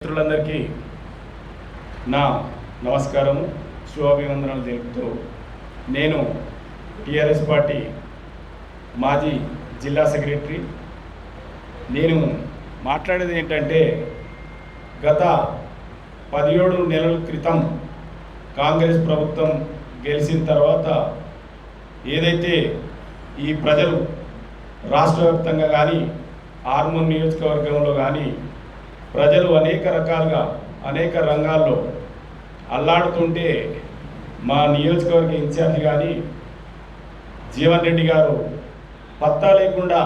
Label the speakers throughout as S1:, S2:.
S1: మిత్రులందరికీ నా నమస్కారము, శుభాభివందనాలు తెలుపుతూ నేను టీఆర్ఎస్ పార్టీ మాజీ జిల్లా సెక్రటరీ. నేను మాట్లాడేది ఏంటంటే, గత 17 నెలల క్రితం కాంగ్రెస్ ప్రభుత్వం గెలిచిన తర్వాత ఏదైతే ఈ ప్రజలు రాష్ట్ర వ్యాప్తంగా కానీ ఆర్మూర్ నియోజకవర్గంలో కానీ ప్రజలు అనేక రకాలుగా అనేక రంగాల్లో అల్లాడుతుంటే మా నియోజకవర్గ ఇన్ఛార్జి కానీ జీవన్ రెడ్డి గారు పత్తా లేకుండా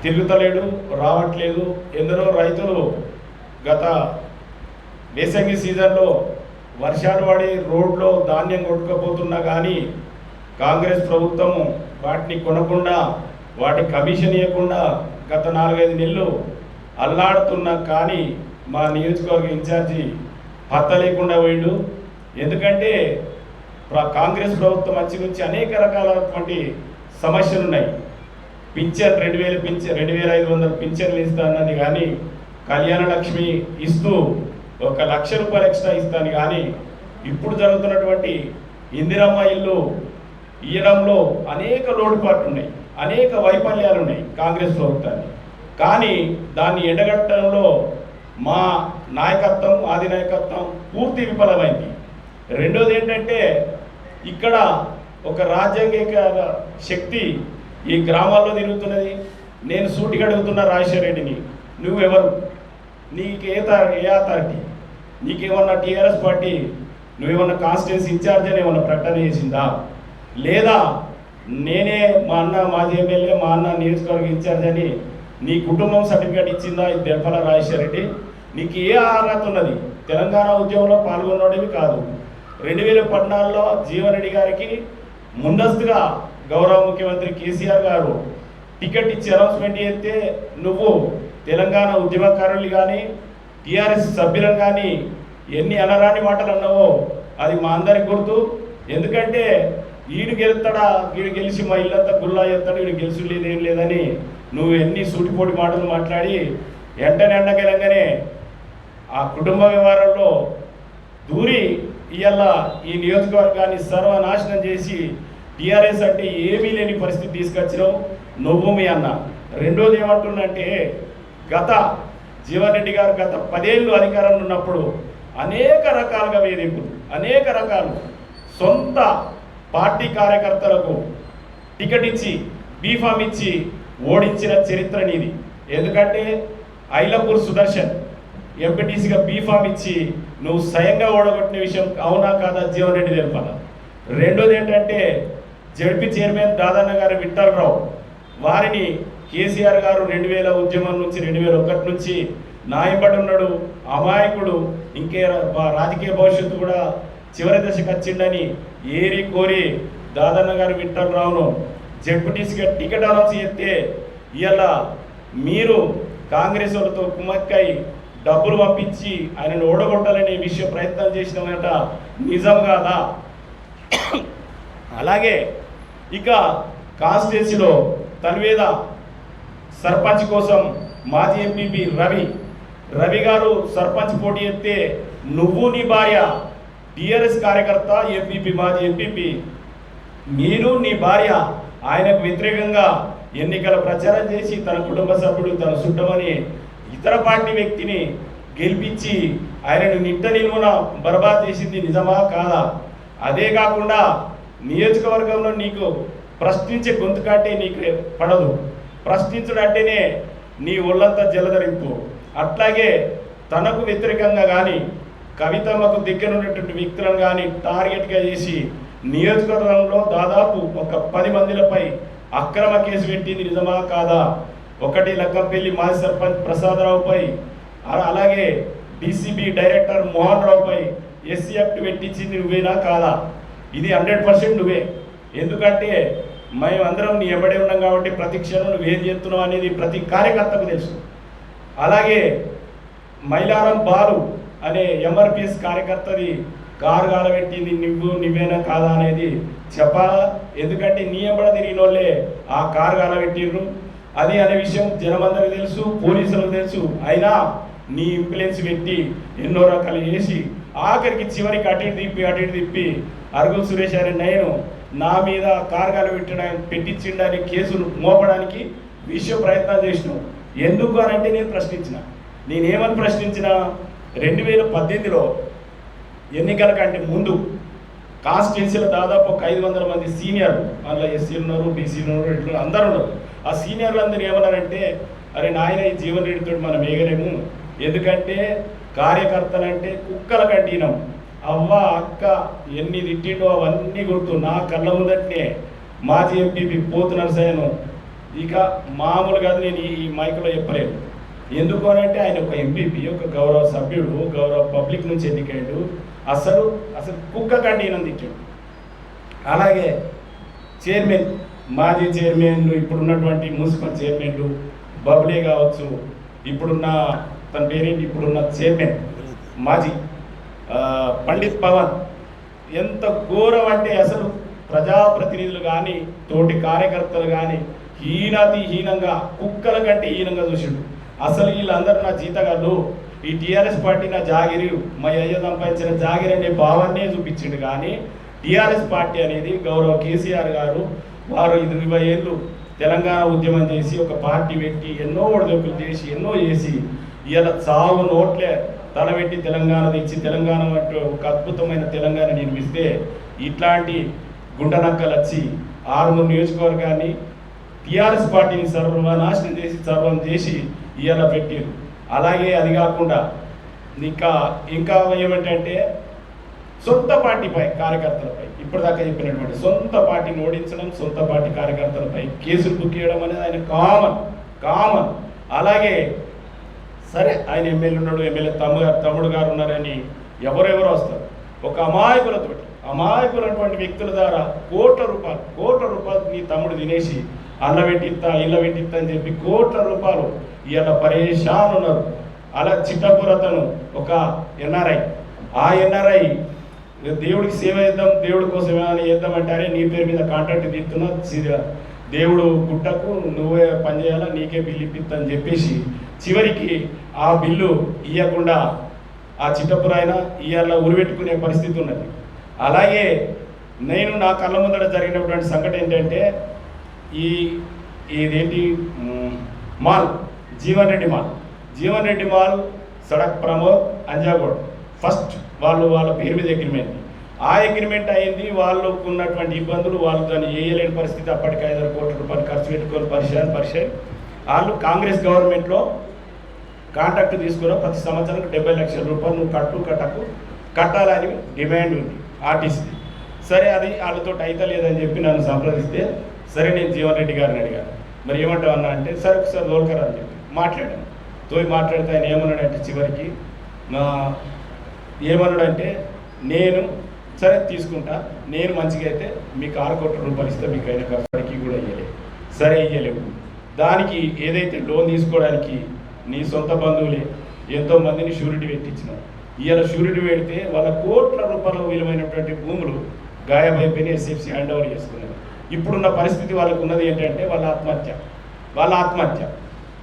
S1: తిరుగుతలేడు, రావట్లేదు. ఎందరో రైతులు గత వేసంగి సీజన్లో వర్షాలు పడి రోడ్లో ధాన్యం కొట్టుకుపోతున్నా కానీ కాంగ్రెస్ ప్రభుత్వము వాటిని కొనకుండా, వాటి కమిషన్ ఇవ్వకుండా గత 4-5 నెలలు అల్లాడుతున్నా కానీ మా నియోజకవర్గ ఇన్ఛార్జి పత్త లేకుండా పోయిండు. ఎందుకంటే కాంగ్రెస్ ప్రభుత్వం వచ్చి నుంచి అనేక రకాలైనటువంటి సమస్యలు ఉన్నాయి. పింఛన్ 2000 పింఛన్ 2500 పింఛన్లు ఇస్తా అన్నది కానీ, కళ్యాణ లక్ష్మి ఇస్తూ 1 లక్ష రూపాయలు ఎక్స్ట్రా ఇస్తాను కానీ, ఇప్పుడు జరుగుతున్నటువంటి ఇందిరమ్మ ఇల్లు ఇవ్వడంలో అనేక లోటుపాట్లు ఉన్నాయి, అనేక వైఫల్యాలు ఉన్నాయి కాంగ్రెస్ ప్రభుత్వాన్ని. కానీ దాన్ని ఎండగట్టడంలో మా నాయకత్వం, ఆది నాయకత్వం పూర్తి విఫలమైంది. రెండోది ఏంటంటే, ఇక్కడ ఒక రాజ్యాంగేతర శక్తి ఈ గ్రామాల్లో తిరుగుతున్నది. నేను సూటిగా అడుగుతున్న రాజశేఖర రెడ్డిని, నువ్వెవరు? నీకే ఏ అథారిటీ? నీకేమన్నా టీఆర్ఎస్ పార్టీ నువ్వేమన్నా కాన్స్టిట్యున్సీ ఇన్ఛార్జ్ అని ఏమన్నా ప్రకటన చేసిందా? లేదా నేనే మా అన్న మాజీ ఎమ్మెల్యే, మా అన్న నియోజకవర్గ ఇన్ఛార్జ్ అని నీ కుటుంబం సర్టిఫికేట్ ఇచ్చిందా? ఇది దెబ్బల రాజశేఖర రెడ్డి. నీకు ఏ అర్హత ఉన్నది? తెలంగాణ ఉద్యమంలో పాల్గొనడమే కాదు. 2014లో జీవన్ రెడ్డి గారికి ముందస్తుగా గౌరవ ముఖ్యమంత్రి కేసీఆర్ గారు టికెట్ ఇచ్చి అనౌన్స్మెంట్ చేస్తే నువ్వు తెలంగాణ ఉద్యమకారులు కానీ టీఆర్ఎస్ సభ్యులను కానీ ఎన్ని అనరాని మాటలు అన్నావో అది మా అందరికి గుర్తు. ఎందుకంటే వీడు గెలుస్తాడా, వీడు గెలిచి మా ఇల్లంతా గుల్లా చేస్తాడు, వీడు గెలుసు లేదేం లేదని నువ్వు ఎన్ని సూటిపోటి మాటలు మాట్లాడి ఎండకెలంగానే ఆ కుటుంబ వ్యవహారంలో దూరి ఇవాళ ఈ నియోజకవర్గాన్ని సర్వనాశనం చేసి టీఆర్ఎస్ అంటే ఏమీ లేని పరిస్థితి తీసుకొచ్చినావు నువ్వు, మీ అన్న. రెండోది ఏమంటున్నంటే, గత జీవన్ రెడ్డి గారు గత 10 ఏళ్ళు అధికారంలో ఉన్నప్పుడు అనేక రకాలుగా వేధింపులు, అనేక రకాలు సొంత పార్టీ కార్యకర్తలకు టికెట్ ఇచ్చి బీఫామ్ ఇచ్చి ఓడించిన చరిత్ర నీది. ఎందుకంటే ఐలపూర్ సుదర్శన్ ఎంపీటీసీగా బీఫామ్ ఇచ్చి నువ్వు స్వయంగా ఓడగొట్టిన విషయం అవునా కాదా జీవన్ రెడ్డి తెలపాల. రెండోది ఏంటంటే, జడ్పీ చైర్మన్ దాదాన్న గారు విఠలరావు వారిని కేసీఆర్ గారు 2000 ఉద్యమం నుంచి 2001 నుంచి నాయపడి ఉన్నాడు, అమాయకుడు, ఇంకే రాజకీయ భవిష్యత్తు కూడా చివరి దశకు వచ్చిండని ఏరి కోరి దాదాన్న గారు విఠలరావును జడ్పీటీసీగా టికెట్ అనౌన్స్ చేస్తే ఇవాళ మీరు కాంగ్రెస్ వాళ్ళతో కుమ్మక్కై డబ్బులు పంపించి ఆయనను ఓడగొట్టాలనే విషయం ప్రయత్నం చేసినమాట నిజం కాదా? అలాగే ఇక కాన్స్టిట్యున్సీలో తన్వేద సర్పంచ్ కోసం మాజీ ఎంపీపీ రవి గారు సర్పంచ్ పోటీ చేస్తే నువ్వు నీ భార్య టీఆర్ఎస్ కార్యకర్త ఎంపీపీ, మాజీ ఎంపీపీ, నేను నీ భార్య ఆయనకు వ్యతిరేకంగా ఎన్నికల ప్రచారం చేసి తన కుటుంబ సభ్యుడు తన చుట్టమని ఇతర పార్టీ వ్యక్తిని గెలిపించి ఆయనను నిట్ట నిలువున బర్బాద్ చేసింది నిజమా కాదా? అదే కాకుండా నియోజకవర్గంలో నీకు ప్రశ్నించే గొంతు కంటే నీకు పడదు. ప్రశ్నించడం అంటేనే నీ ఒళ్ళంతా జలధరింపు. అట్లాగే తనకు వ్యతిరేకంగా కానీ కవితమ్మకు దగ్గర ఉన్నటువంటి వ్యక్తులను కానీ టార్గెట్గా చేసి నియోజకవర్గంలో దాదాపు ఒక 10 మందిలపై అక్రమ కేసు పెట్టింది నిజమా కాదా? ఒకటి లక్కంపల్లి మాజీ సర్పంచ్ ప్రసాదరావుపై, అలాగే డీసీబీ డైరెక్టర్ మోహన్ రావుపై ఎస్సీ యాక్ట్ పెట్టించింది నువ్వేనా కాదా? ఇది 100% నువ్వే. ఎందుకంటే మేమందరం నీ ఎమ్మడే ఉన్నాం కాబట్టి ప్రతి క్షణం నువ్వేం చేస్తున్నావు అనేది ప్రతి కార్యకర్తకు తెలుసు. అలాగే మైలారం బాలు అనే ఎంఆర్పిఎస్ కార్యకర్తది కారు కాలబెట్టింది నువ్వేనా కాదా అనేది చెప్పాలా? ఎందుకంటే నీ ఎంబడ తిరిగిన వాళ్ళే ఆ కారు కాలబెట్టిర్రు. అది అనే విషయం జనమందరికి తెలుసు, పోలీసులకు తెలుసు. అయినా నీ ఇంప్లుయెన్స్ పెట్టి ఎన్నో రకాలు చేసి ఆఖరికి చివరికి అటు తిప్పి అరుగుల సురేష్ అనే నేను నా మీద కార్గాలు పెట్టించడానికి కేసులు మోపడానికి విశ్వ ప్రయత్నాలు చేసినావు. ఎందుకు అని అంటే నేనేమని ప్రశ్నించిన 2018లో ఎన్నికల కంటే ముందు కాన్స్టిట్యున్సీలో దాదాపు ఒక 500 మంది సీనియర్లు, అందులో ఎస్సీ ఉన్నారు, బీసీ ఉన్నారు, ఇట్లా అందరూ ఉన్నారు. ఆ సీనియర్లు అందరూ ఏమన్నారంటే, అరే నాయన ఈ జీవన్ రెడ్డితో మనం వేయలేము, ఎందుకంటే కార్యకర్తలంటే కుక్కల కంటినం, అవ్వ అక్క ఎన్ని తిట్టిండో అవన్నీ గుర్తు. నా కళ్ళ ముందటనే మాజీ ఎంపీ పోతు నరసయ్యను ఇక మామూలు కాదు, నేను ఈ మైకులో చెప్పలేను. ఎందుకు అనంటే ఆయన ఒక ఎంపీపీ, ఒక గౌరవ సభ్యుడు, గౌరవ పబ్లిక్ నుంచి ఎన్నికయ్యాడు. అసలు కుక్క కంటినం తిట్టాడు. అలాగే చైర్మన్, మాజీ చైర్మన్లు, ఇప్పుడున్నటువంటి మున్సిపల్ చైర్మన్లు, బబ్లే కావచ్చు, ఇప్పుడున్న తన పేరేంటి, ఇప్పుడున్న చైర్మన్ మాజీ పండిత్ పవన్, ఎంత ఘోరం అంటే అసలు ప్రజాప్రతినిధులు కానీ తోటి కార్యకర్తలు కానీ హీనంగా కుక్కల కంటే హీనంగా చూసిండు. అసలు వీళ్ళందరూ నా జీతగాళ్ళు, ఈ టీఆర్ఎస్ పార్టీ నా జాగిరి, మా అయ్య సంపాదించిన జాగిరి అనే భావాన్నే చూపించిండు. కానీ టీఆర్ఎస్ పార్టీ అనేది గౌరవ కేసీఆర్ గారు వారు 20 ఏళ్ళు తెలంగాణ ఉద్యమం చేసి ఒక పార్టీ పెట్టి ఎన్నో ఒడిదొప్పులు చేసి ఎన్నో చేసి ఇలా చావు నోట్లే తలబెట్టి తెలంగాణ తెచ్చి తెలంగాణ అంటే ఒక అద్భుతమైన తెలంగాణ నిర్మిస్తే ఇట్లాంటి గుండనక్కలు వచ్చి 6 నియోజకవర్గాన్ని టీఆర్ఎస్ పార్టీని సర్వనాశనం చేసి సర్వం చేసి ఇవాళ పెట్టారు. అలాగే అది కాకుండా ఇంకా ఏమిటంటే సొంత పార్టీపై కార్యకర్తలపై ఇప్పటిదాకా చెప్పినటువంటి సొంత పార్టీని ఓడించడం, సొంత పార్టీ కార్యకర్తలపై కేసులు బుక్ చేయడం అనేది ఆయన కామన్. అలాగే సరే ఆయన ఎమ్మెల్యే ఉన్నాడు, ఎమ్మెల్యే తమ్ముడు గారు ఉన్నారని ఎవరెవరు వస్తారు, ఒక అమాయకులటువంటి వ్యక్తుల ద్వారా కోట్ల రూపాయలు నీ తమ్ముడు తినేసి అల్ల పెట్టిస్తా అని చెప్పి కోట్ల రూపాయలు ఇవాళ పరేషాన్ ఉన్నారు. అలా చిట్టపురతను ఒక ఎన్ఆర్ఐ, ఆ ఎన్ఆర్ఐ దేవుడికి సేవ చేద్దాం, దేవుడి కోసం ఏమైనా చేద్దామంటే అరే నీ పేరు మీద కాంట్రాక్ట్ తీస్తున్నా, దేవుడు గుట్టకు నువ్వే పనిచేయాలా, నీకే బిల్లు ఇప్పిస్తా అని చెప్పేసి చివరికి ఆ బిల్లు ఇవ్వకుండా ఆ చిట్టపురాయన ఇవాళ ఉరిపెట్టుకునే పరిస్థితి ఉన్నది. అలాగే నేను నా కళ్ళ ముందర జరిగినటువంటి సంఘటన ఏంటంటే ఇదేంటి మాల్ జీవన్ రెడ్డి మాల్ సడక్ ప్రమోద్ అంజాగోడ్ ఫస్ట్ వాళ్ళ పేరు మీద అగ్రిమెంట్, ఆ అగ్రిమెంట్ అయింది. వాళ్ళకు ఉన్నటువంటి ఇబ్బందులు, వాళ్ళు దాన్ని వేయలేని పరిస్థితి, అప్పటికి 5 కోట్ల రూపాయలు ఖర్చు పెట్టుకొని పరిశాన్ వాళ్ళు కాంగ్రెస్ గవర్నమెంట్లో కాంట్రాక్ట్ తీసుకున్న ప్రతి సంవత్సరానికి 70 లక్షల రూపాయలు నువ్వు కట్టాలని డిమాండ్ ఉంది ఆర్టీసీ. సరే అది వాళ్ళతో అయితే లేదని చెప్పి నన్ను సంప్రదిస్తే సరే నేను జీవన్ రెడ్డి గారిని అడిగాను, మరి ఏమంటావు అన్నా అంటే సరే ఒకసారి దోల్కర్ అని చెప్పి మాట్లాడాను. మాట్లాడితే ఆయన ఏమన్నాడంటే చివరికి ఏమన్నాడంటే నేను సరే తీసుకుంటా, నేను మంచిగా అయితే మీకు 6 కోట్ల రూపాయలు ఇస్తే మీకు అయిన ఖర్చుకి కూడా ఇవ్వలేదు. సరే ఇవ్వలేవు, దానికి ఏదైతే లోన్ తీసుకోవడానికి నీ సొంత బంధువులే ఎంతోమందిని షూరిటీ పెట్టించినారు. ఇవాళ షూరిటీ పెడితే వాళ్ళ కోట్ల రూపాయల విలువైనటువంటి భూములు గాయమైపోయిన ఎస్ఎఫ్సి హ్యాండ్ ఓవర్ చేసుకున్నారు. ఇప్పుడున్న పరిస్థితి వాళ్ళకు ఉన్నది ఏంటంటే వాళ్ళ ఆత్మహత్య.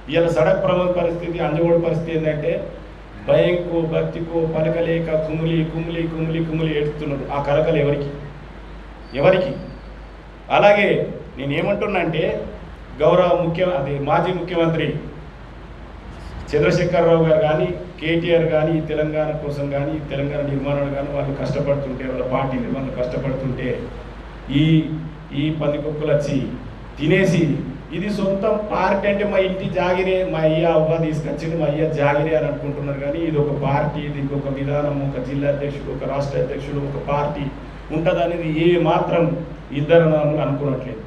S1: ఇవాళ సడక్ ప్రమాద పరిస్థితి, అంజగోడు పరిస్థితి ఏంటంటే భయంకు భక్తికు పలకలేక కుమిలి ఏడుస్తున్నారు. ఆ కలకలు ఎవరికి? అలాగే నేనేమంటున్నా అంటే గౌరవ మాజీ ముఖ్యమంత్రి చంద్రశేఖరరావు గారు కానీ, కేటీఆర్ కానీ ఈ తెలంగాణ కోసం కానీ, ఈ తెలంగాణ నిర్మాణాలు కానీ వాళ్ళు కష్టపడుతుంటే, వాళ్ళ పార్టీ నిర్మాణం కష్టపడుతుంటే ఈ పందికొక్కులు వచ్చి తినేసి ఇది సొంతం పార్టీ అంటే మా ఇంటి జాగిరే, మా అయ్య అవ్వ తీసుకొచ్చింది, మా అయ్య జాగిరే అని అనుకుంటున్నారు. కానీ ఇది ఒక పార్టీ, ఇది ఇంకొక విధానం, ఒక జిల్లా అధ్యక్షుడు, ఒక రాష్ట్ర అధ్యక్షుడు, ఒక పార్టీ ఉంటుంది అనేది ఏ మాత్రం ఇద్దరు అనుకున్నట్లేదు.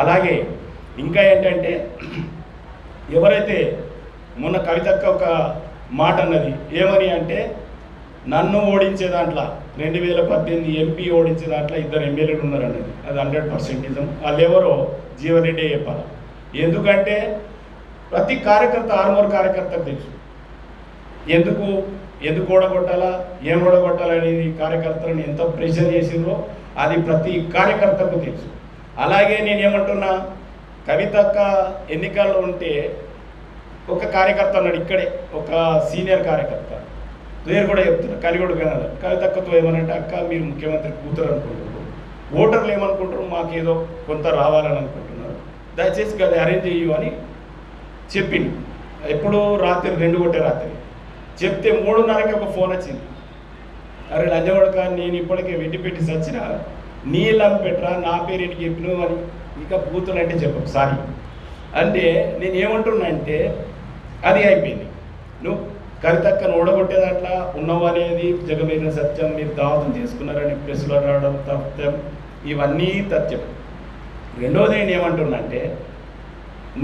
S1: అలాగే ఇంకా ఏంటంటే ఎవరైతే మొన్న కవితక్క ఒక మాట అన్నది ఏమని అంటే నన్ను ఓడించే దాంట్లో 2018 ఎంపీ ఓడించే దాంట్లో 2 ఎమ్మెల్యేలు ఉన్నారన్నది, అది 100% నిజం. వాళ్ళు ఎవరో జీవన్ రెడ్డి చెప్పాలి. ఎందుకంటే ప్రతి కార్యకర్త ఆర్మూర్ కార్యకర్తకు తెలుసు ఎందుకు ఓడగొట్టాలా, ఏం ఓడగొట్టాలనేది కార్యకర్తలను ఎంత ప్రెషర్ చేసిందో అది ప్రతి కార్యకర్తకు తెలుసు. అలాగే నేనేమంటున్నా, కవితక్క ఎన్నికల్లో ఉంటే ఒక కార్యకర్త అన్నాడు ఇక్కడే, ఒక సీనియర్ కార్యకర్త పేరు కూడా చెప్తున్నారు, కలిగొడు కనాలి. కవితక్కతో ఏమనంటే, అక్క మీరు ముఖ్యమంత్రి కూతురు అనుకుంటున్నారు, ఓటర్లు ఏమనుకుంటారు, మాకేదో కొంత రావాలని అనుకుంటున్నారు, దయచేసి అది అరేంజ్ చెయ్యు అని చెప్పింది. ఎప్పుడు రాత్రి 2 రాత్రి చెప్తే 3:30కి ఒక ఫోన్ వచ్చింది. అరే లంజవాడక, నేను ఇప్పటికే వెండిపెట్టి సచ్చిన, నీళ్ళని పెట్టరా, నా పేరు ఏంటి చెప్పినావు అని. ఇక బూతులు అంటే చెప్పు సారీ అంటే నేను ఏమంటున్నా అంటే, అది అయిపోయింది. నువ్వు కవితక్కను ఓడగొట్టే దాంట్లో ఉన్నావు అనేది జగమేరిన సత్యం. మీరు దావతం చేసుకున్నారని ప్రెస్లో రావడం సత్యం, ఇవన్నీ తథ్యం. రెండోది నేను ఏమంటున్నా అంటే,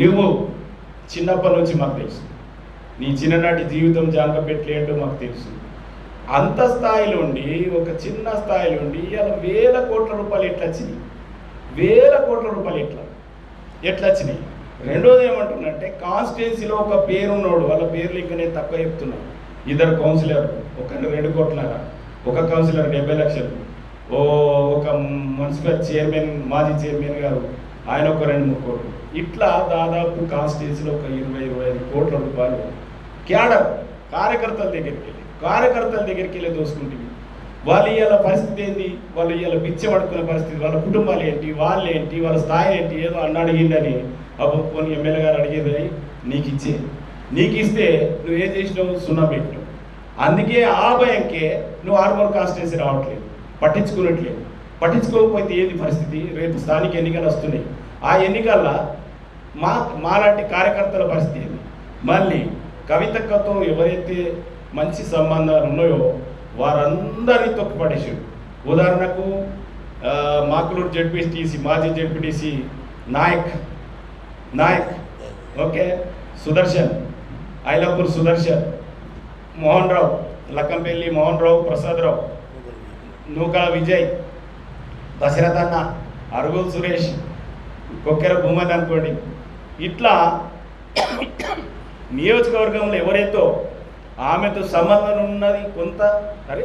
S1: నువ్వు చిన్నప్పటి నుంచి మాకు తెలుసు, నీ చిన్ననాటి జీవితం జాంగపెట్లేంటో మాకు తెలుసు. అంత స్థాయిలో ఉండి, ఒక చిన్న స్థాయిలో ఉండి ఇలా వేల కోట్ల రూపాయలు ఎట్లా వచ్చినాయి, వేల కోట్ల రూపాయలు ఎట్లా వచ్చినాయి. రెండోది ఏమంటున్నంటే, కాన్స్టిట్యున్సీలో ఒక పేరున్నోడు, వాళ్ళ పేర్లు ఇంకా నేను తక్కువ చెప్తున్నాను, 2 కౌన్సిలర్, ఒక 2 కోట్లన్నర, ఒక కౌన్సిలర్ 70 లక్షలు, ఒక మున్సిపల్ చైర్మన్, మాజీ చైర్మన్ గారు ఆయన ఒక 2-3 కోట్లు, ఇట్లా దాదాపు కాన్స్టిట్యున్సీలో ఒక 20-25 కోట్ల రూపాయలు క్యాడర్ కార్యకర్తల దగ్గరికి వెళ్ళి దోసుకుంటుంది. వాళ్ళు ఇవాళ పరిస్థితి ఏంటి, వాళ్ళు ఇవాళ బిచ్చం పడుకునే పరిస్థితి, వాళ్ళ కుటుంబాలు ఏంటి, వాళ్ళు ఏంటి, వాళ్ళ స్థాయి ఏంటి. ఏదో అడిగిందని అప్పుడు కొన్ని ఎమ్మెల్యే గారు అడిగేది నీకు ఇస్తే నువ్వేం చేసినావు, సున్నా పెట్టినావు. అందుకే ఆ భయంకే నువ్వు ఆర్మూర్ కాన్స్టిట్యున్సీ రావట్లేదు, పట్టించుకోకపోతే ఏది పరిస్థితి. రేపు స్థానిక ఎన్నికలు వస్తున్నాయి, ఆ ఎన్నికల్లో మాలాంటి కార్యకర్తల పరిస్థితి ఏంది. మళ్ళీ కవితక్కతో ఎవరైతే మంచి సంబంధాలు ఉన్నాయో వారందరినీ తొక్కిపడేసాడు. ఉదాహరణకు మాకులూరు జెడ్పీటీసీ, మాజీ జెడ్పీటీసీ నాయక్ ఓకే, సుదర్శన్, ఐలాపూర్ సుదర్శన్, మోహన్ రావు, లక్కంపల్లి మోహన్ రావు, ప్రసాద్ రావు, నూకా విజయ్, దశరథ్ అన్న, అరుగుల్ సురేష్, కొక్కెర భూమతి అనుకోండి. ఇట్లా నియోజకవర్గంలో ఎవరైతే ఆమెతో సంబంధం ఉన్నది కొంత, సరే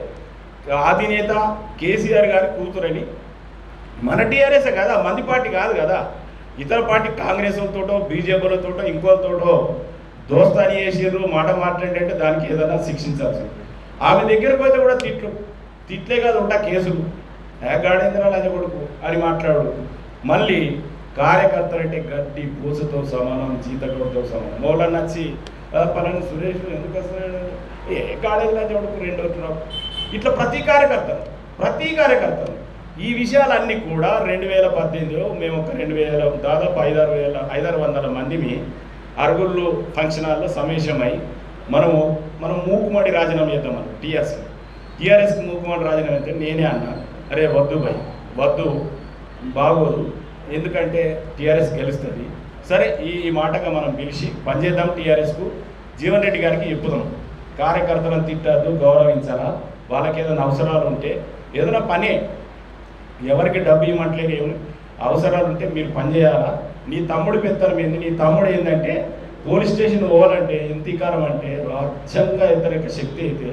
S1: అధినేత కేసీఆర్ గారి కూతురని, మన టీఆర్ఎస్ కదా, మంది పార్టీ కాదు కదా, ఇతర పార్టీ కాంగ్రెస్ వాళ్ళతోటో బీజేపీలతోటో ఇంకోతోటో దోస్తాని చేసిర్రు, మాట మాట్లాడంటే దానికి ఏదైనా శిక్షించాల్సి. ఆమె దగ్గరకు పోతే కూడా తిట్లే కాదు, ఉంటా కేసులు, గాడేంద్రాలు అదే కొడుకు అని మాట్లాడు. మళ్ళీ కార్యకర్తలంటే గడ్డి పూసతో సమానం, జీతగొడతో సమానం. మౌలన్న వచ్చి పలానా సురేష్ ఎందుకు వస్తున్నాడు, గాడేంద్ర కొడుకు 2 ఇట్లా ప్రతి కార్యకర్తలు ఈ విషయాలన్నీ కూడా 2018లో మేము ఒక 2000 దాదాపు 500 మందిని అరుగుళ్ళు ఫంక్షన్ హాల్లో సమావేశమై మనం మూకుమాడి రాజీనామా చేద్దామని టీఆర్ఎస్కి మూకుమాడి రాజీనామా అయితే నేనే అన్నా, అరే వద్దు భయ్, వద్దు, బాగోదు, ఎందుకంటే టీఆర్ఎస్ గెలుస్తుంది. సరే ఈ మాటగా మనం పిలిచి పనిచేద్దాం, టీఆర్ఎస్కు జీవన్ రెడ్డి గారికి చెప్పుదాం, కార్యకర్తలను తిట్టద్దు, గౌరవించాలా, వాళ్ళకి ఏదైనా అవసరాలు ఉంటే ఏదైనా పనే, ఎవరికి డబ్బు ఇవ్వట్లేదు, ఏమి అవసరాలు ఉంటే మీరు పనిచేయాలా. నీ తమ్ముడు పెత్తనం ఏంది, నీ తమ్ముడు ఏంటంటే పోలీస్ స్టేషన్ పోవాలంటే ఎంతీకారం అంటే రాజ్యంగా ఇతర శక్తి అయితే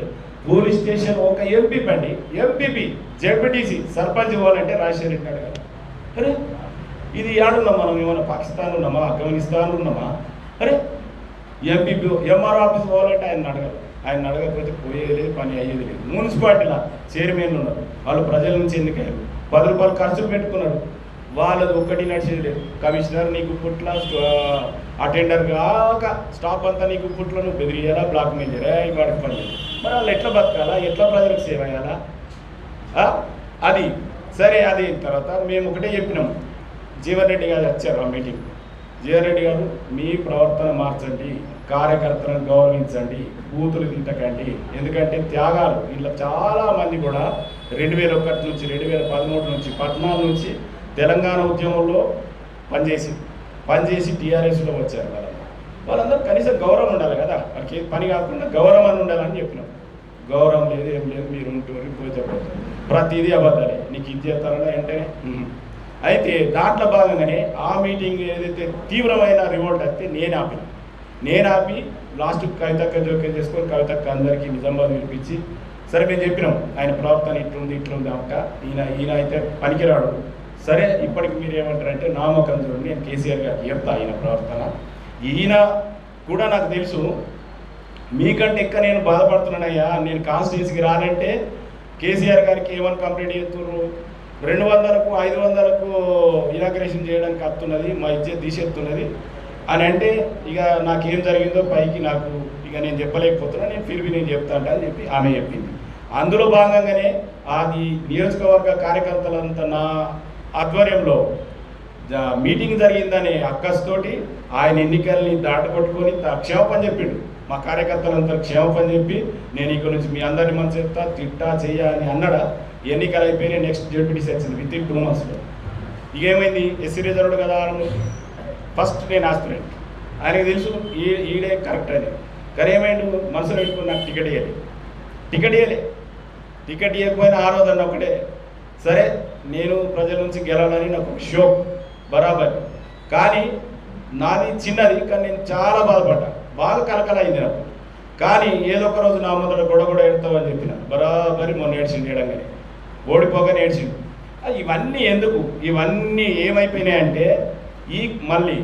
S1: పోలీస్ స్టేషన్ ఒక ఎంపీపీ జెడ్పీటీసీ సర్పంచ్ పోవాలంటే రాజశేఖర్ రెడ్డి అడగాలి. అరే ఇది ఏడున్నాం మనం, ఏమైనా పాకిస్తాన్ ఉన్నామా, ఆఫ్ఘనిస్తాన్ ఉన్నామా? అరే ఎంపీపీ ఎంఆర్ఓ ఆఫీస్ పోవాలంటే ఆయన అడగకపోతే పోయేది లేదు, పని అయ్యేది లేదు. మున్సిపాలిటీలో చైర్మన్లు ఉన్నారు, వాళ్ళు ప్రజల నుంచి ఎన్నికయ్యారు, 10 రూపాయలు ఖర్చులు పెట్టుకున్నారు, వాళ్ళది ఒక్కటి నడిచేది లేదు. కమిషనర్ నీకు పుట్ల, అటెండర్ కాక స్టాఫ్ అంతా నీకు పుట్లో, నువ్వు బెదిరియాలా, బ్లాక్ మెయిల్ చేయరా, వాడికి పని. మరి వాళ్ళు ఎట్లా బతకాలా, ఎట్లా ప్రజలకు సేవ అయ్యాలా? అది సరే. అది తర్వాత మేము ఒకటే చెప్పినాం, జీవన్ రెడ్డి గారు వచ్చారు ఆ మీటింగ్. జీవన్ రెడ్డి గారు మీ ప్రవర్తన మార్చండి, కార్యకర్తలను గౌరవించండి, బూతులు తింటకండి. ఎందుకంటే త్యాగాలు ఇలా చాలామంది కూడా 2001 నుంచి 2013 నుంచి 14 నుంచి తెలంగాణ ఉద్యమంలో పనిచేసి టీఆర్ఎస్లో వచ్చారు. వాళ్ళందరూ కనీసం గౌరవం ఉండాలి కదా, వాళ్ళకి పని కాకుండా గౌరవం ఉండాలని చెప్పినాం. గౌరవం లేదు, ఏం లేదు, మీరు ఉంటూరు పోతే ప్రతిదీ అబద్ధాలే, నీకు ఇది చేస్తారని వెంటనే. అయితే దాంట్లో భాగంగానే ఆ మీటింగ్ ఏదైతే తీవ్రమైన రివోల్ట్ అయితే నేను ఆపి లాస్ట్ కవితక్క జోక్యం చేసుకొని కవితక్క అందరికీ నిజామాబాద్ వినిపించి, సరే మేము చెప్పినాం ఆయన ప్రవర్తన ఇట్లుంది అక్క, ఈయన అయితే పనికిరాడు. సరే ఇప్పటికి మీరు ఏమంటారంటే నామకం చూడండి, నేను కేసీఆర్ గారికి చెప్తా, ఈయన ప్రవర్తన, ఈయన కూడా నాకు తెలుసు. మీకంటే ఎక్కువ నేను బాధపడుతున్నానయ్యా. నేను కాన్స్టిట్యూన్సీకి రానంటే కేసీఆర్ గారికి ఏమని కంప్లైంట్ చేస్తున్నారు, 200కు 500కు ఇనాగ్రేషన్ చేయడానికి వస్తున్నది, మా ఇజ్జత్ తీసేస్తున్నది అని అంటే ఇక నాకేం జరిగిందో పైకి నాకు ఇక నేను చెప్పలేకపోతున్నా, నేను ఫిర్వి నేను చెప్తా అని చెప్పి ఆమె చెప్పింది. అందులో భాగంగానే అది నియోజకవర్గ కార్యకర్తలంతా నా ఆధ్వర్యంలో మీటింగ్ జరిగిందనే అక్కస్తోటి ఆయన ఎన్నికల్ని దాటగొట్టుకొని క్షేమపణ చెప్పిండు. మా కార్యకర్తలంతా క్షేమపణ చెప్పి నేను ఇక్కడ నుంచి మీ అందరినీ మంచి చెప్తా, తిట్టా చెయ్య అని అన్నాడా. ఎన్నికలు అయిపోయినాయి, నెక్స్ట్ జెడ్పీటీసీ వచ్చింది వితిన్ 2 monthsలో. ఇక ఏమైంది, ఎస్సీ రిజర్వ్డ్ కదా, ఫస్ట్ నేను ఆస్పిరెంట్, ఆయనకు తెలుసు ఈడే కరెక్ట్ అని. కానీ ఏమైండు, మనసులో పెట్టుకుని నాకు టికెట్ ఇవ్వలే. టికెట్ ఇవ్వకపోయినా ఆ రోజు అన్న ఒకటే, సరే నేను ప్రజల నుంచి గెలాలని నాకు ఒక షోక్ బరాబర్. కానీ నాది చిన్నది, కానీ నేను చాలా బాధపడ్డా, బాగా కలకల అయింది నాకు. కానీ ఏదో ఒక రోజు నా ముందర గొడవ ఎడతామని చెప్పిన బరాబరి మొన్న ఏడ్చిండు, ఏడంగానే ఓడిపోగానే ఏడ్చిండు. ఇవన్నీ ఎందుకు, ఇవన్నీ ఏమైపోయినాయంటే మళ్ళీ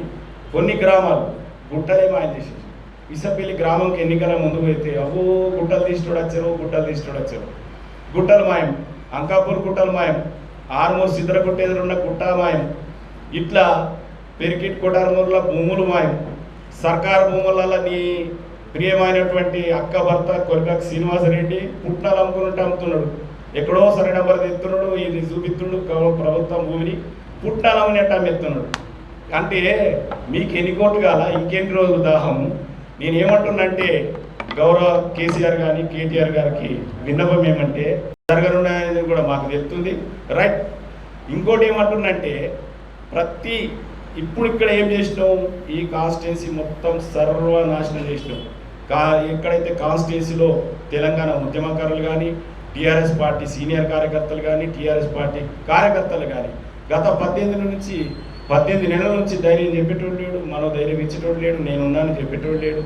S1: కొన్ని గ్రామాలు గుట్టలే మాయం చేసేసి, ఇసపల్లి గ్రామంకి ఎన్నికల ముందుకు అయితే అవో గుట్టలు తీసుకోడు వచ్చారు, గుట్టలు మాయం, అంకాపూర్ గుట్టలు మాయం, ఆర్మూర్ సిద్ధరగుట్ట ఎదురున్న గుట్ట మాయం, ఇట్లా పెరికిట్ కొటారమూరులో భూములు మాయం, సర్కారు భూములలో నీ ప్రియమైనటువంటి అక్క భర్త కొరికాకు శ్రీనివాసరెడ్డి పుట్నాలు అమ్ముతున్నాడు, ఎక్కడో సరే నెంబర్ తెస్తున్నాడు, ఇది చూపిస్తుండు ప్రభుత్వం భూమిని పుట్నాలు అమ్మినట్టు అమ్మెత్తున్నాడు. అంటే మీకు ఎన్ని కోట్లు కాల, ఇంకెన్ని రోజులు దాహం. నేనేమంటున్నంటే గౌరవ కేసీఆర్ కానీ కేటీఆర్ గారికి విన్నపం ఏమంటే జరగనున్నాయని కూడా మాకు తెలుస్తుంది, రైట్. ఇంకోటి ఏమంటున్నంటే ఇప్పుడు ఇక్కడ ఏం చేసినాం, ఈ కాన్స్టిట్యున్సీ మొత్తం సర్వనాశనం చేసినాం. ఎక్కడైతే కాన్స్టిట్యున్సీలో తెలంగాణ ఉద్యమకారులు కానీ, టీఆర్ఎస్ పార్టీ సీనియర్ కార్యకర్తలు కానీ, టీఆర్ఎస్ పార్టీ కార్యకర్తలు కానీ గత 18 నెలల నుంచి ధైర్యం చెప్పేటోడు లేడు, మనో ధైర్యం ఇచ్చేటోడు లేడు, నేనున్నాను చెప్పేటోడు లేడు.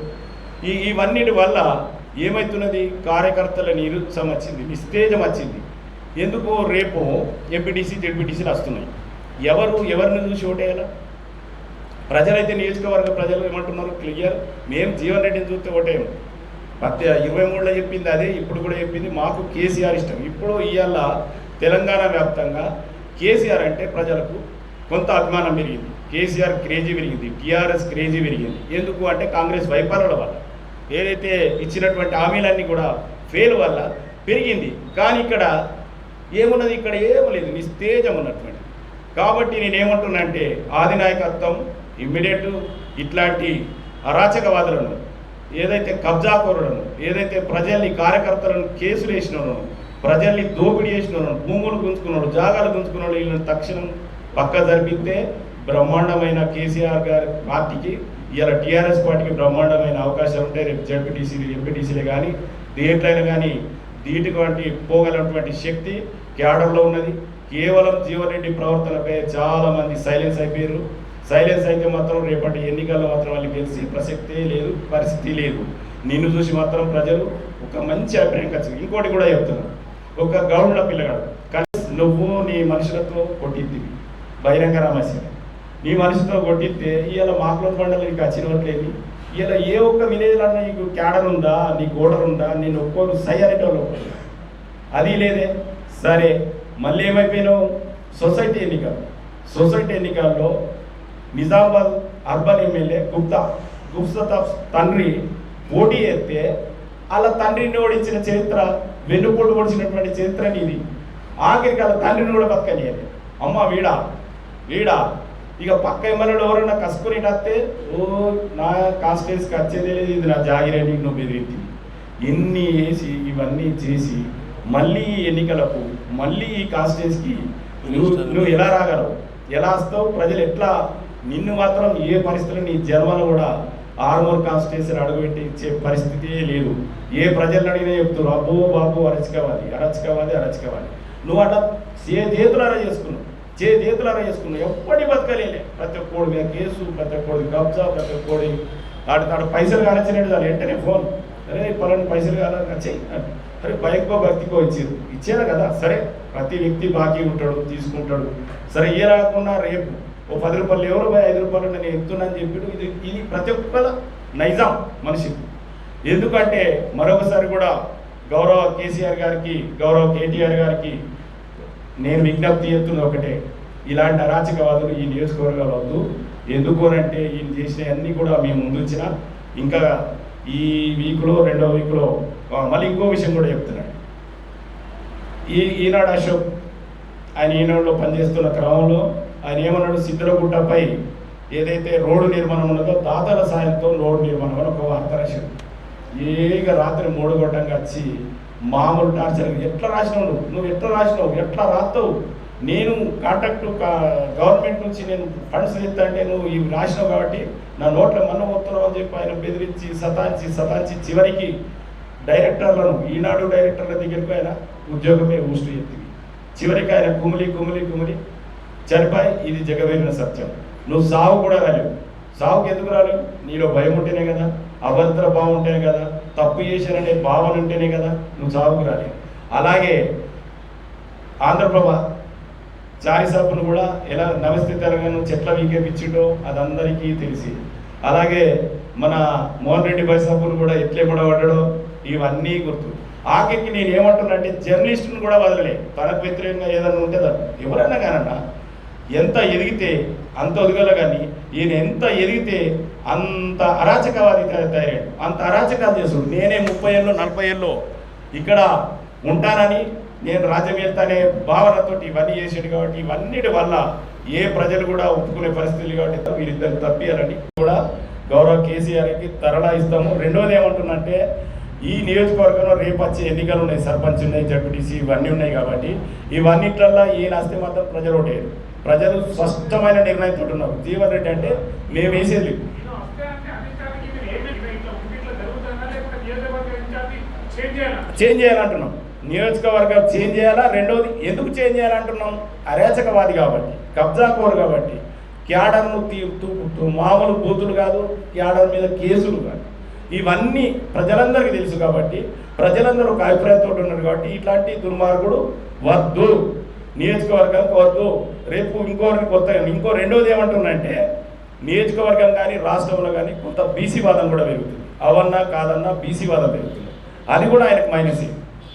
S1: ఇవన్నిటి వల్ల ఏమవుతున్నది, కార్యకర్తల నిరుత్సాహం వచ్చింది, నిస్తేజం వచ్చింది. ఎందుకు, రేపు ఎంపీటీసీ జెడ్పీటీసీలు వస్తున్నాయి, ఎవరిని చూసి ఓటేయాలా? ప్రజలైతే నియోజకవర్గ ప్రజలు ఏమంటున్నారు క్లియర్, మేము జీవన్ రెడ్డిని చూస్తే ఓటేయము. 23లో చెప్పింది అదే, ఇప్పుడు కూడా చెప్పింది, మాకు కేసీఆర్ ఇష్టం. ఇప్పుడు ఇవాళ తెలంగాణ వ్యాప్తంగా కేసీఆర్ అంటే ప్రజలకు కొంత అభిమానం పెరిగింది, కేసీఆర్ క్రేజీ పెరిగింది, టీఆర్ఎస్ క్రేజీ పెరిగింది. ఎందుకు అంటే కాంగ్రెస్ వైఫల్యాల వల్ల, ఏదైతే ఇచ్చినటువంటి హామీలన్నీ కూడా ఫెయిల్ వల్ల పెరిగింది. కానీ ఇక్కడ ఏమున్నది, ఇక్కడ ఏమీ లేదు, నిస్తేజం ఉన్నటువంటి. కాబట్టి నేనేమంటున్నా అంటే ఆదినాయకత్వం ఇమ్మీడియట్ ఇట్లాంటి అరాచకవాదులను, ఏదైతే కబ్జాకోరులను, ఏదైతే ప్రజల్ని కార్యకర్తలను కేసులు వేసినాను, ప్రజల్ని దోపిడీ చేసినాను, భూములు గుంజుకున్నాడు, జాగాలు గుంజుకున్నాడు, వీళ్ళని తక్షణం పక్క జరిపితే బ్రహ్మాండమైన కేసీఆర్ గారి పార్టీకి, ఇలా టీఆర్ఎస్ పార్టీకి బ్రహ్మాండమైన అవకాశాలు ఉంటాయి. రేపు జడ్పీటీసీలు ఎంపీటీసీలే కానీ దేంట్లైనా కానీ దీటికి పోగలటువంటి శక్తి క్యాడర్లో ఉన్నది. కేవలం జీవన్ రెడ్డి ప్రవర్తనపై చాలామంది సైలెన్స్ అయిపోయారు. సైలెన్స్ అయితే మాత్రం రేపటి ఎన్నికల్లో మాత్రం వాళ్ళు గెలిచి ప్రసక్తే లేదు, పరిస్థితి లేదు. నిన్ను చూసి మాత్రం ప్రజలు ఒక మంచి అభిప్రాయం ఖర్చు. ఇంకోటి కూడా చెప్తున్నాను, ఒక గౌండ్ల పిల్లగాడు కలిసి నువ్వు నీ మనుషులతో కొట్టిద్దివి బహిరంగ రహస్యం, నీ మనిషితో కొట్టిస్తే ఇవాళ మాకులోని పండుగలు నీకు వచ్చినట్లేదు. ఇలా ఏ ఒక్క విలేజ్లో నీకు క్యాడర్ ఉందా, నీకు ఓటర్ ఉందా, నేను ఒక్కోరు సై అనేటోళ్ళు అది లేదే. సరే మళ్ళీ ఏమైపోయినావు, సొసైటీ ఎన్నికల్లో నిజామాబాద్ అర్బన్ ఎమ్మెల్యే గుప్తా తండ్రి పోటీ చేస్తే వాళ్ళ తండ్రిని ఓడించిన చరిత్ర, వెన్నుపోటు ఓడిచినటువంటి చరిత్ర నీది. ఆఖరికి వాళ్ళ తండ్రిని కూడా బతకనియదు. అమ్మ వీడా ఇక పక్క ఎమ్మెల్యేలు ఎవరైనా కసుకుని వస్తే ఓ నా కాన్స్టిట్యున్సీకి వచ్చేదే లేదు, ఇది నా జాగిరని నువ్వు బెదిరించి ఎన్ని వేసి ఇవన్నీ చేసి మళ్ళీ ఎన్నికలకు మళ్ళీ ఈ కాన్స్టిట్యున్సీకి నువ్వు ఎలా రాగలవు, ఎలా వస్తావు, ప్రజలు ఎట్లా నిన్ను మాత్రం ఏ పరిస్థితుల్లో నీ జన్మలో కూడా ఆర్మూర్ కాన్స్టిట్యున్సీని అడుగుపెట్టి ఇచ్చే పరిస్థితి లేదు. ఏ ప్రజలను అడిగినా చెప్తున్నారు అబ్బో బాబు అరచుకోవాలి. నువ్వు అట్లా చేతులారా చేసుకున్నావు, ఎప్పటి బతకలేలే. ప్రతి ఒక్కడి మీద కేసు, ప్రతి ఒక్కడి కబ్జా, ప్రతి ఒక్కడి తాడు పైసలు కానచ్చినట్టు చాలు వెంటనే ఫోన్, అరే పలాని పైసలు కానచ్చాయి, అరే బైకో భక్తికో ఇచ్చారు కదా. సరే ప్రతి వ్యక్తి బాకీ ఉంటాడు, తీసుకుంటాడు. సరే ఏ రాకుండా రేపు ఓ 10 రూపాయలు ఎవరు 5 రూపాయలు నేను ఎత్తున్నాను చెప్పాడు. ఇది ప్రతి ఒక్కరు నైజాం మనిషి. ఎందుకంటే మరొకసారి కూడా గౌరవ కేసీఆర్ గారికి, గౌరవ కేటీఆర్ గారికి నేను విజ్ఞప్తి చేస్తున్నది ఒకటే, ఇలాంటి అరాచకవాదులు ఈ నియోజకవర్గాలు వద్దు. ఎందుకు అంటే ఈయన చేసిన అన్నీ కూడా మేము ముందుంచిన, ఇంకా ఈ వీక్లో 2వ వీక్లో మళ్ళీ ఇంకో విషయం కూడా చెప్తున్నాడు. ఈనాడు అశోక్ ఆయన ఈనాడులో పనిచేస్తున్న క్రమంలో ఆయన ఏమన్నాడు, సిద్ధలగుట్టపై ఏదైతే రోడ్డు నిర్మాణం ఉన్నదో దాతల సాయంతో రోడ్డు నిర్మాణం అని ఒక వార్త రాశాడు. ఏక రాత్రి 3 గంటలకు వచ్చి మామూలు టార్చర్. ఎట్లా రాసినావు నువ్వు ఎట్లా రాసినావు, ఎట్లా రాస్తావు, నేను కాంట్రాక్ట్ గవర్నమెంట్ నుంచి నేను ఫండ్స్ ఇస్తా అంటే నువ్వు ఇవి రాసినావు కాబట్టి నా నోట్లో మన్న పోతున్నావు అని చెప్పి ఆయన బెదిరించి సతాంచి చివరికి డైరెక్టర్లను, ఈనాడు డైరెక్టర్ల దగ్గరికి ఆయన ఉద్యోగమే ఊస్తూ ఎత్తి చివరికి ఆయన కుమిలి చనిపోయి ఇది జగవేరిన సత్యం. నువ్వు సావు కూడా రాలేవు. సావుకి ఎందుకు రాలేవు? నీలో భయం ఉంటేనే కదా, అభద్ర భావం ఉంటేనే కదా, తప్పు చేశాననే భావన ఉంటేనే కదా నువ్వు సావుకు రాలేవు. అలాగే ఆంధ్రప్రభ చారి సభను కూడా ఎలా నమస్తే తెలంగాణ చెట్ల వీకేపించిండో అది అందరికీ తెలిసి, అలాగే మన మోహన్ రెడ్డి బైసాపును కూడా ఎట్లే కూడా పడ్డాడో ఇవన్నీ గుర్తు. ఆఖరికి నేను ఏమంటున్నా అంటే జర్నలిస్టును కూడా వదలలే. తనకు వ్యతిరేకంగా ఏదన్నా ఉంటే ఎవరైనా కానన్నా ఎంత ఎదిగితే అంత ఒదిగల, కానీ ఈయన ఎంత ఎదిగితే అంత అరాచకవాది తయారాడు, అంత అరాచకాలు చేసుడు. నేనే 30 ఏళ్ళు 40 ఏళ్ళు ఇక్కడ ఉంటానని నేను రాజ్యం వెళ్తానే భావనతో ఇవన్నీ చేసాడు. కాబట్టి ఇవన్నిటి వల్ల ఏ ప్రజలు కూడా ఒప్పుకునే పరిస్థితులు కాబట్టి వీరిద్దరు తప్పియాలని కూడా గౌరవ కేసీఆర్కి తరలా ఇస్తాము. రెండోది ఏమంటున్నంటే ఈ నియోజకవర్గంలో రేపు వచ్చే ఎన్నికలు ఉన్నాయి, సర్పంచ్ ఉన్నాయి, జడ్పీటీసీ ఇవన్నీ ఉన్నాయి. కాబట్టి ఇవన్నిట్లల్లో ఈయన వస్తే మాత్రం ప్రజలు ఓటేరు. ప్రజలు స్పష్టమైన నిర్ణయంతో ఉన్నారు. జీవన్ రెడ్డి అంటే మేము వేసేది చేంజ్ చేయాలంటున్నాం, నియోజకవర్గం చేంజ్ చేయాలా. రెండోది ఎందుకు చేంజ్ చేయాలంటున్నాం, అరాచకవాది కాబట్టి, కబ్జాకోరు కాబట్టి, క్యాడర్ను మామూలు బూతులు కాదు, క్యాడర్ మీద కేసులు కాదు, ఇవన్నీ ప్రజలందరికీ తెలుసు. కాబట్టి ప్రజలందరూ ఒక అభిప్రాయంతో ఉన్నారు. కాబట్టి ఇట్లాంటి దుర్మార్గుడు వద్దు, నియోజకవర్గానికి వద్దు. రేపు ఇంకో రెండోది ఏమంటున్నంటే నియోజకవర్గం కానీ రాష్ట్రంలో కానీ కొంత బీసీ వాదం కూడా పెరుగుతుంది. అవన్నా కాదన్నా బీసీ వాదం పెరుగుతుంది. అది కూడా ఆయనకు మైనస్.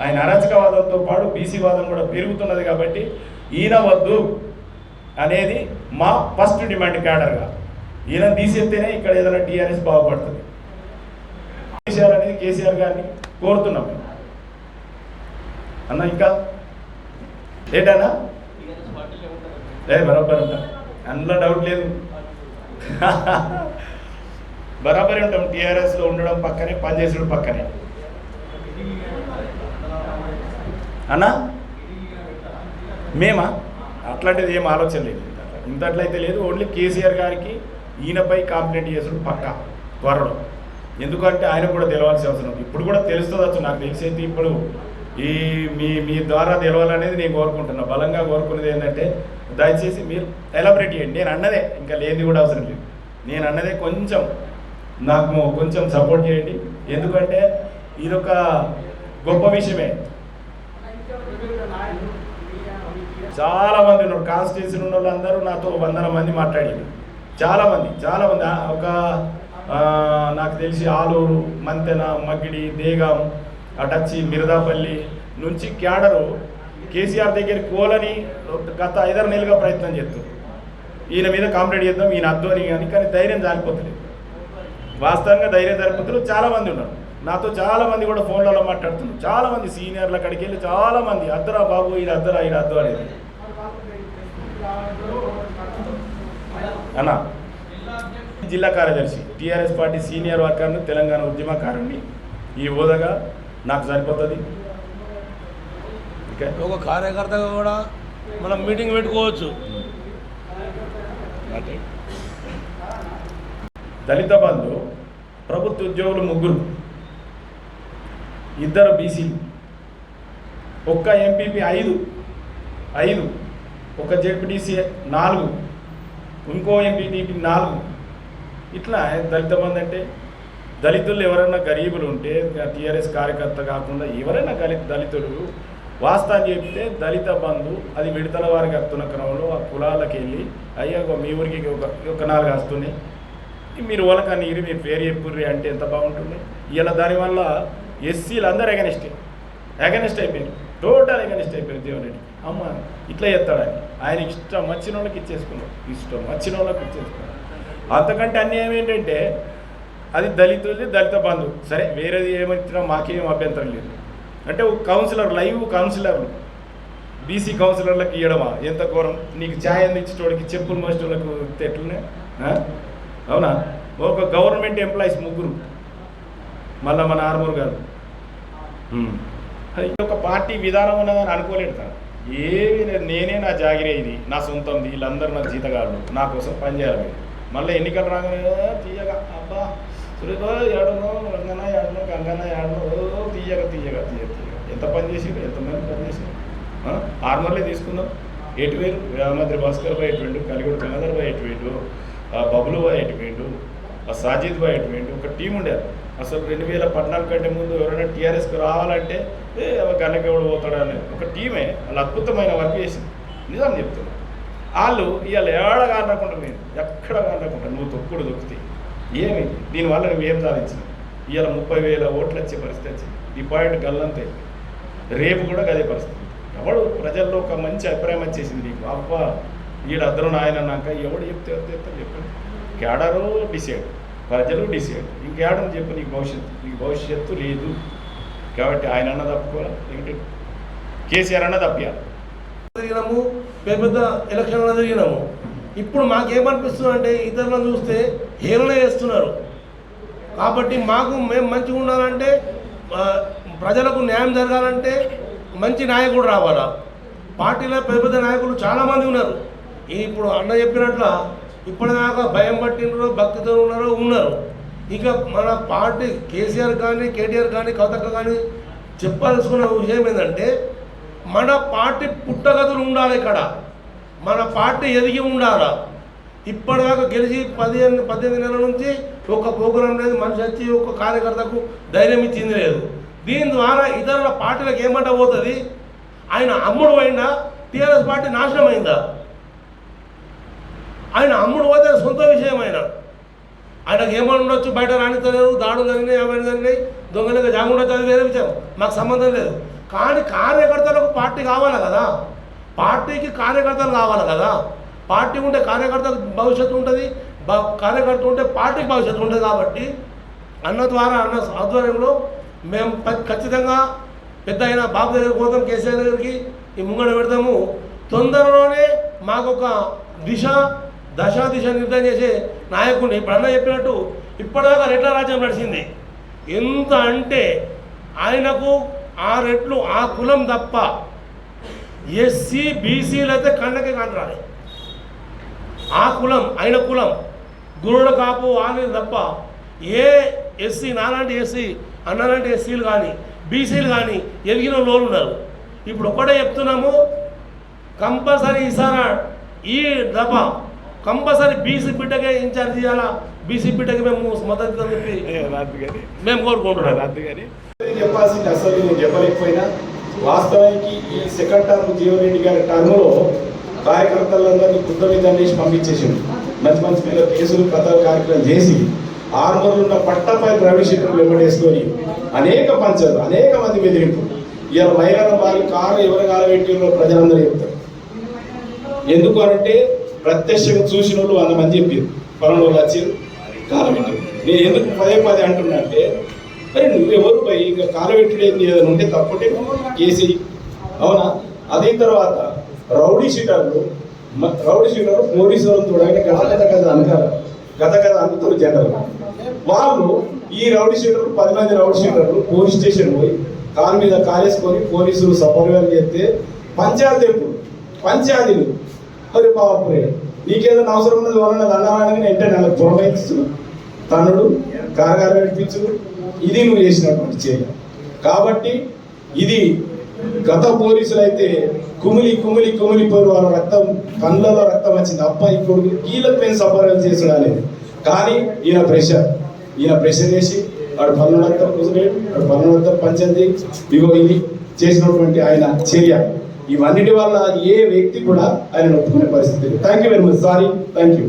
S1: ఆయన అరాచకవాదంతో పాటు బీసీ వాదం కూడా పెరుగుతున్నది. కాబట్టి ఈయన వద్దు అనేది మా ఫస్ట్ డిమాండ్ క్యాడర్గా. ఈయన తీసేస్తేనే ఇక్కడ ఏదైనా టీఆర్ఎస్ బాగుపడుతుంది. అనేది కేసీఆర్ గారిని కోరుతున్నాం అన్న. ఇంకా ఏంటన్నా బరాబర్ ఉంటాం, అందులో డౌట్ లేదు. బరాబరే ఉంటాం. టీఆర్ఎస్లో ఉండడం పక్కనే, పనిచేసడం పక్కనే అన్నా. మేమా అట్లాంటిది ఏం ఆలోచన లేదు, ఇంతట్లయితే లేదు. ఓన్లీ కేసీఆర్ గారికి ఈయనపై కంప్లైంట్ చేసుడు పక్కా త్వరలో. ఎందుకంటే ఆయన కూడా తెలవాల్సిన అవసరం ఉంది. ఇప్పుడు కూడా తెలుస్తుంది, నాకు తెలిసేది ఇప్పుడు ఈ మీ ద్వారా తెలవాలనేది నేను కోరుకుంటున్నా. బలంగా కోరుకునేది ఏంటంటే దయచేసి మీరు ఎలాబరేట్ చేయండి. నేను అన్నదే, ఇంకా లేనిది కూడా అవసరం లేదు. నేను అన్నదే నాకు కొంచెం సపోర్ట్ చేయండి. ఎందుకంటే ఇదొక గొప్ప విషయమే. చాలామంది ఉన్నారు, కాన్స్టిట్యూన్సీ ఉన్న వాళ్ళందరూ నాతో 100 మంది మాట్లాడారు. చాలామంది ఒక నాకు తెలిసి ఆలూరు, మంతెన, మగిడి, దేగాం, అటచ్చి మిరదాపల్లి నుంచి క్యాడరు కేసీఆర్ దగ్గరికి పోలని గత 5-6 నెలలుగా ప్రయత్నం చేస్తారు. ఈయన మీద కాంప్లైంట్ చేద్దాం, ఈయన అద్దు అని. కానీ ధైర్యం జారిపోతలేదు. వాస్తవంగా ధైర్యం జారిపోతున్నారు. చాలామంది ఉన్నారు, నాతో చాలామంది కూడా ఫోన్లలో మాట్లాడుతున్నారు. చాలామంది సీనియర్లు అక్కడికి వెళ్ళి చాలామంది అద్దరా బాబు, ఈయన అద్దరా, ఈయన అద్దు అనేది. అన్నా జిల్లా కార్యదర్శి, టీఆర్ఎస్ పార్టీ సీనియర్ వర్కర్ని, తెలంగాణ ఉద్యమకారుని ఈ హోదాగా నాకు సరిపోతుంది.
S2: ఒక కార్యకర్తగా కూడా మనం మీటింగ్ పెట్టుకోవచ్చు.
S1: దళిత బంధు ప్రభుత్వ ఉద్యోగులు 3, 2 బీసీలు, ఒక్క ఎంపీపీ 5, ఒక జెడ్పీటీసీ 4, ఇంకో ఎంపీటీపీ 4. ఇట్లా దళిత బంధు అంటే దళితులు ఎవరైనా గరీబులు ఉంటే, టీఆర్ఎస్ కార్యకర్త కాకుండా ఎవరైనా దళితుడు వాస్తవాన్ని చెప్తే దళిత బంధు అది విడతల వారికి వస్తున్న క్రమంలో ఆ కులాలకు వెళ్ళి అయ్యా మీ ఊరికి ఒక 4 వస్తున్నాయి, మీరు వాళ్ళకని ఇరి మీరు పేరు చెప్పుర్రి అంటే ఎంత బాగుంటుంది. ఇలా దానివల్ల ఎస్సీలు అందరూ ఎగనిస్ట్ అయిపోయింది, టోటల్ ఎగనిస్ట్ అయిపోయింది జీవన్ రెడ్డి. అమ్మ ఇట్లా చేస్తాడని ఆయన ఇష్టం వచ్చిన వాళ్ళకి ఇచ్చేసుకున్నాడు, ఇష్టం వచ్చిన వాళ్ళకి ఇచ్చేసుకున్నాడు. అంతకంటే అన్యాయం ఏంటంటే అది దళిత బంధు. సరే వేరేది ఏమొచ్చినా మాకేం అభ్యంతరం లేదు. అంటే ఒక కౌన్సిలర్, లైవ్ కౌన్సిలర్లు బీసీ కౌన్సిలర్లకు ఇవ్వడమా ఎంత ఘోరం. నీకు ఛాయ్ అందించేటోడికి చెప్పులు మోసేటోళ్ళకు ఎట్లనే అవునా. ఒక గవర్నమెంట్ ఎంప్లాయీస్ 3 మళ్ళీ మన ఆర్మూర్ గారు. ఒక పార్టీ విధానం ఉన్నదని అనుకోలేడు కదా. ఏమి నేనే నా జాగిరే, ఇది నా సొంతంది, వీళ్ళందరూ నా జీతగాళ్ళు, నా కోసం పనిచేయాలి. మళ్ళీ ఎన్నికలు రాగానే తీయగా అబ్బా సురేష్ ఏడనో రంగన ఏడనో గంగన్న ఏడనో తీయగా ఎంత పని చేసారు, ఎంతమంది పని చేశారు. ఆర్మర్లే తీసుకుందాం, 8,000 వేమద్రి భాస్కర్ బాయ్ 8,000, కలిగూడ గంగాధర్ బాయ్ 8,000, బబులు బాయ్ 8,000, సాజిద్ బాయ్ 8,000. ఒక టీం ఉండేది అసలు. 2014 కంటే ముందు ఎవరైనా టీఆర్ఎస్కి రావాలంటే గన్నకెవడు పోతాడు అనేది ఒక టీమే. వాళ్ళు అద్భుతమైన వర్క్ చేసింది, నిజం చెప్తున్నారు. వాళ్ళు ఇవాళ ఏడ కానకుండా, నేను ఎక్కడ కానకుండా నువ్వు దొక్కుతాయి. ఏమి దీనివల్ల నువ్వేం సాధించిన? ఇవాళ 30,000 ఓట్లు వచ్చే పరిస్థితి వచ్చింది. ఈ పాయింట్ గల్లంతే. రేపు కూడా అదే పరిస్థితి. ఎవడు ప్రజల్లో ఒక మంచి అభిప్రాయం వచ్చేసింది నీకు, అబ్బా ఈడ అద్దరు నాయన అన్నాక ఎవడు చెప్తారు చెప్పండి. క్యాడరు డిసైడ్, ప్రజలు డిసైడ్. ఇంకేడని చెప్పు నీకు భవిష్యత్తు లేదు. కాబట్టి ఆయన అన్న తప్పుకోవాలి, లేకుంటే కేసీఆర్ అన్న తప్పియాలి.
S2: తిరిగినాము, పెద్ద ఎలక్షన్లో తిరిగినాము. ఇప్పుడు మాకేమనిపిస్తుంది అంటే ఇతరులను చూస్తే హేళన చేస్తున్నారు. కాబట్టి మేము మంచిగా ఉండాలంటే, ప్రజలకు న్యాయం జరగాలంటే మంచి నాయకుడు రావాలా. పార్టీలో పెద్ద నాయకులు చాలామంది ఉన్నారు. ఇప్పుడు అన్న చెప్పినట్ల ఇప్పటిదాకా భయం పట్టినరు, భక్తితో ఉన్నారు. ఇక మన పార్టీ కేసీఆర్ కానీ కేటీఆర్ కానీ కవితక్క కానీ చెప్పాల్సుకున్న విషయం ఏంటంటే, మన పార్టీ పుట్టగతులు ఉండాలి. ఇక్కడ మన పార్టీ ఎదిగి ఉండాలా. ఇప్పటిదాకా గెలిచి 18 నెలల నుంచి ఒక ప్రోగ్రాం లేదు, మనిషి వచ్చి ఒక కార్యకర్తకు ధైర్యం ఇచ్చింది లేదు. దీని ద్వారా ఇతరుల పార్టీలకు ఏమంట పోతుంది? ఆయన అమ్ముడు పోయిందా? టీఆర్ఎస్ పార్టీ నాశనం అయిందా? ఆయన అమ్ముడు పోతే సొంత విషయం. ఆయనకు ఏమని ఉండొచ్చు, బయట రాణితలేరు, దాడులు జరిగినాయి, అవన్నీ జరిగినాయి, దొంగలుగా జాగుండా చదివి వేరే విషయం, మాకు సంబంధం లేదు. కానీ కార్యకర్తలకు పార్టీ కావాలి కదా, పార్టీకి కార్యకర్తలు కావాలి కదా. పార్టీ ఉంటే కార్యకర్తలకు భవిష్యత్తు ఉంటుంది, కార్యకర్త ఉంటే పార్టీకి భవిష్యత్తు ఉంటుంది. కాబట్టి అన్న ద్వారా, అన్న ఆధ్వర్యంలో మేము ఖచ్చితంగా పెద్ద అయిన బాబు దగ్గర పోతాం, కేసీఆర్ దగ్గరికి ఈ ముంగడ పెడతాము. తొందరలోనే మాకు ఒక దిశ నిర్ణయం చేసే నాయకుడిని. ఇప్పుడు అన్న చెప్పినట్టు ఇప్పటిదాకా రెట్ల రాజ్యం నడిచింది. ఎంత అంటే ఆయనకు 6 రెట్లు ఆ కులం తప్ప ఎస్సీ బీసీలు అయితే కళ్ళకే కానరాలి. ఆ కులం ఆయన కులం గురుడు కాపు వాళ్ళు తప్ప ఏ ఎస్సీ, నాలాంటి ఎస్సీ, అన్నలాంటి ఎస్సీలు కానీ బీసీలు కానీ ఎదిగిన లోలు ఉన్నారు. ఇప్పుడు ఒక్కటే చెప్తున్నాము, కంపల్సరీ ఈసారి ఈ దఫ కంపల్సరీ బీసీ బిడ్డకే ఇన్ఛార్జ్ చేయాలా. బీసీ బిడ్డకి మేము మద్దతు అని చెప్పి మేము కోరుకుంటున్నాం.
S1: చెప్పాల్సింది అసలు నేను చెప్పలేకపోయినా, వాస్తవానికి ఈ సెకండ్ టర్మ్ జీవన్ రెడ్డి గారి టర్మ్లో కార్యకర్తలందరినీ గుద్ద మీద అనేసి పంపించేసిండు. మంచి మీద కేసులు కథలు కార్యక్రమం చేసి ఆర్మూర్లో ఉన్న పట్టపై ప్రవేశికులు వెంబడేసుకొని అనేక పంచాలు, అనేక మంది బెదిరింపు. ఇవాళ మైరాల వారి కారు ఎవరి కాలబెట్టిలో ప్రజలందరూ చెప్తారు. ఎందుకు అంటే ప్రత్యక్షంగా చూసిన వాళ్ళు 100 మంది చెప్పారు, పలానా వాళ్ళు వచ్చారు కాలబెట్టారు. నేను ఎందుకు పదే అంటున్నా అంటే, మరి నువ్వెవరు పోయి ఇంకా కాలబెట్టుడు ఏంది, ఏదైనా ఉంటే తప్పుంటే కేసీ అవునా. అదే తర్వాత రౌడీ షీటర్లు పోలీసులను చూడగానే గత అనుకుతారు జనరల్. వాళ్ళు ఈ రౌడీ షీటర్లు 10 మంది రౌడీ షీటర్లు పోలీస్ స్టేషన్ పోయి కారు మీద కాలేసుకొని పోలీసులు సపర్యాలు చేస్తే పంచాయతీలు అరే బాబురే నీకేదైనా అవసరం ఉన్నది వాళ్ళని దండాలని వెంటనే నెలకు పురమాయిస్తూ తన్నుడు కారగారు నడిపించు, ఇది నువ్వు చేసినటువంటి చేయ. కాబట్టి ఇది గత పోలీసులు అయితే కుమిలిపోయి వాళ్ళ రక్తం కళ్ళలో రక్తం వచ్చింది. అబ్బాయి కొడుకు కీలకు మేము సపర్యాలు చేసినాలేదు. కానీ ఈయన ప్రెషర్ చేసి వాడు పన్నులంతా కూర్చున్నాడు, వాడు పన్నులంతా పంచింది. ఇగో ఇది చేసినటువంటి ఆయన చర్య. ఇవన్నిటి వల్ల ఏ వ్యక్తి కూడా ఆయన ఒప్పుకునే పరిస్థితి. Thank you very much. Sorry, thank you.